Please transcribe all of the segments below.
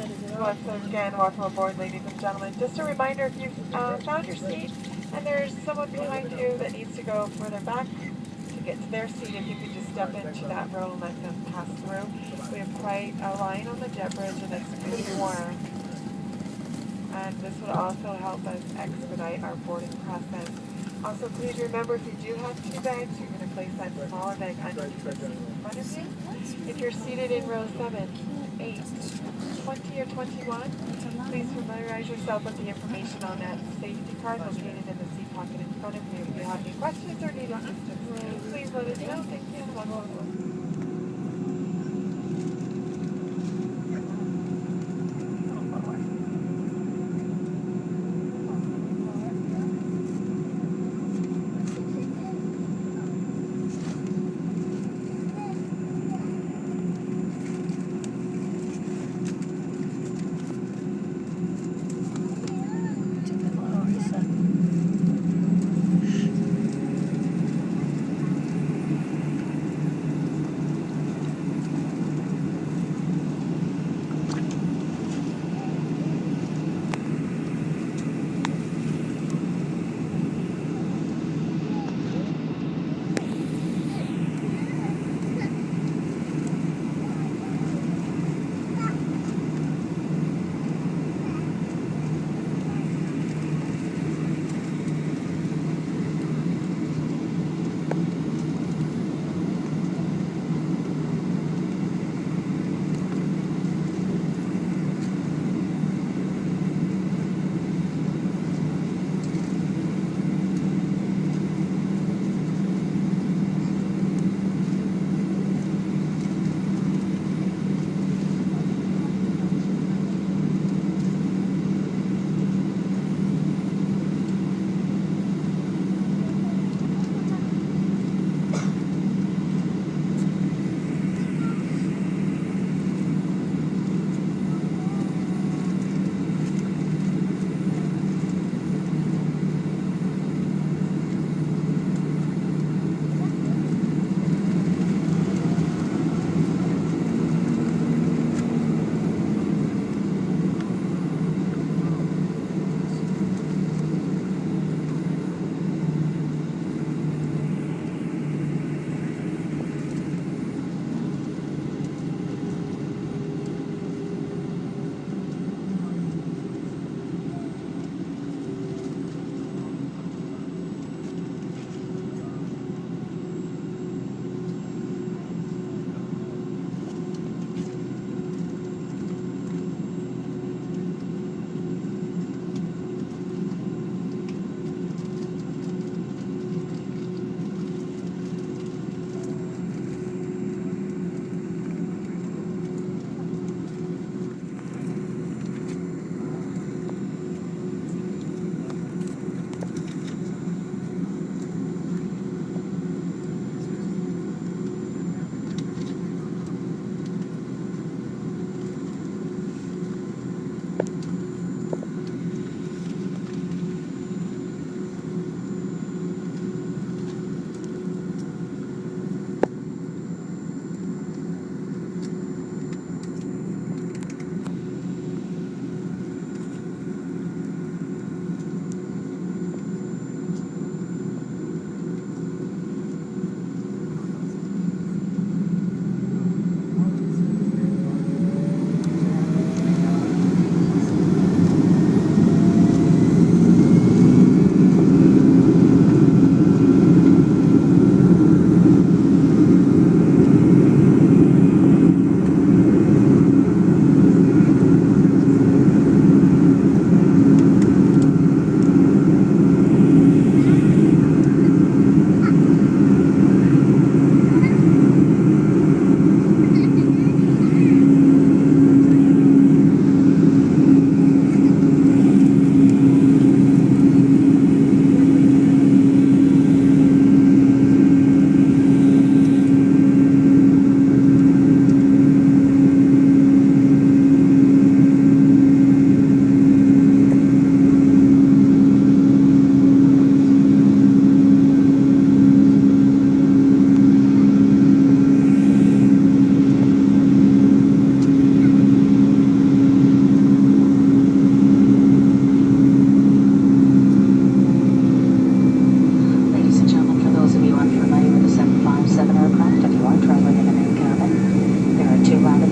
Once again, welcome aboard, ladies and gentlemen. Just a reminder, if you've found your seat and there's someone behind you that needs to go further back to get to their seat, if you could just step into that row and let them pass through. We have quite a line on the jet bridge and it's pretty warm. And this would also help us expedite our boarding process. Also, please remember, if you do have two bags, you're going to place that smaller bag underneath the seat in front of you. If you're seated in row 7, 8, 20, or 21, please familiarize yourself with the information on that safety card located in the seat pocket in front of you. If you have any questions or need assistance, please let us know. Thank you and welcome.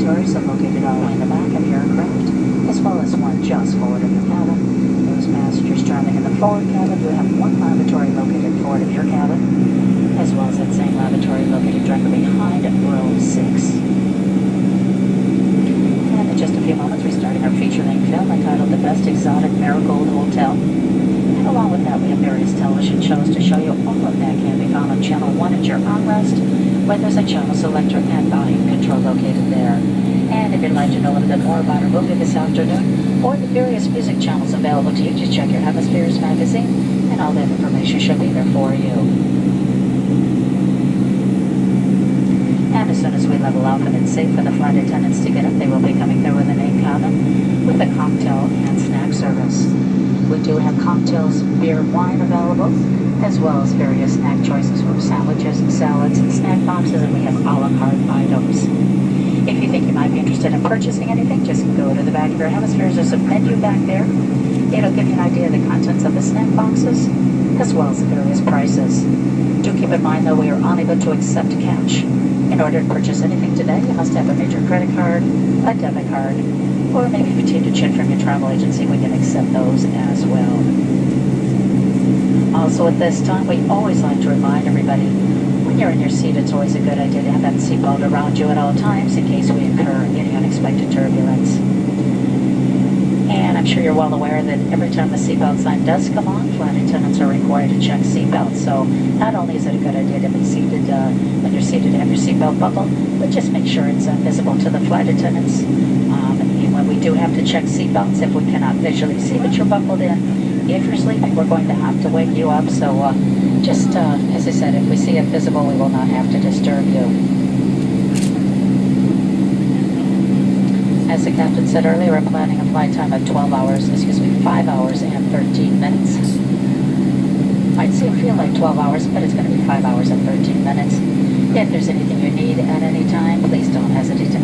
lavatories are located all the way in the back of your aircraft, as well as one just forward of your cabin. Those passengers traveling in the forward cabin do have one lavatory located forward of your cabin, as well as that same lavatory located directly behind row 6. And in just a few moments, we're starting our feature-length film entitled The Best Exotic Marigold Hotel. And along with that, we have various television shows to show you. All of that can be found on Channel 1 at your armrest, where there's a channel selector and volume control located there. And if you'd like to know a little bit more about our movie this afternoon, or the various music channels available to you, just check your Hemispheres magazine, and all that information should be there for you. And as soon as we level out and it's safe for the flight attendants to get up, they will be coming through in the main cabin with a cocktail and snack service. We do have cocktails, beer, wine available, as well as various snack choices from sandwiches and salads and snack boxes, and we have a la carte items. If you think you might be interested in purchasing anything, just go to the back of your Hemispheres. There's a menu back there. It'll give you an idea of the contents of the snack boxes, as well as the various prices. Do keep in mind, though, we are unable to accept cash. In order to purchase anything today, you must have a major credit card, a debit card, or maybe if you take a check from your travel agency, we can accept those as well. Also at this time, we always like to remind everybody, when you're in your seat, it's always a good idea to have that seatbelt around you at all times in case we incur any unexpected turbulence. And I'm sure you're well aware that every time the seatbelt sign does come on, flight attendants are required to check seatbelts. So not only is it a good idea to be seated, when you're seated, to have your seatbelt buckled, but just make sure it's visible to the flight attendants. And when we do have to check seatbelts, if we cannot visually see that you're buckled in, if you're sleeping, we're going to have to wake you up. So as I said, if we see it visible, we will not have to disturb you. As the captain said earlier, we're planning a flight time of 5 hours and 13 minutes. Might feel like 12 hours, but it's going to be 5 hours and 13 minutes. If there's anything you need at any time, please don't hesitate to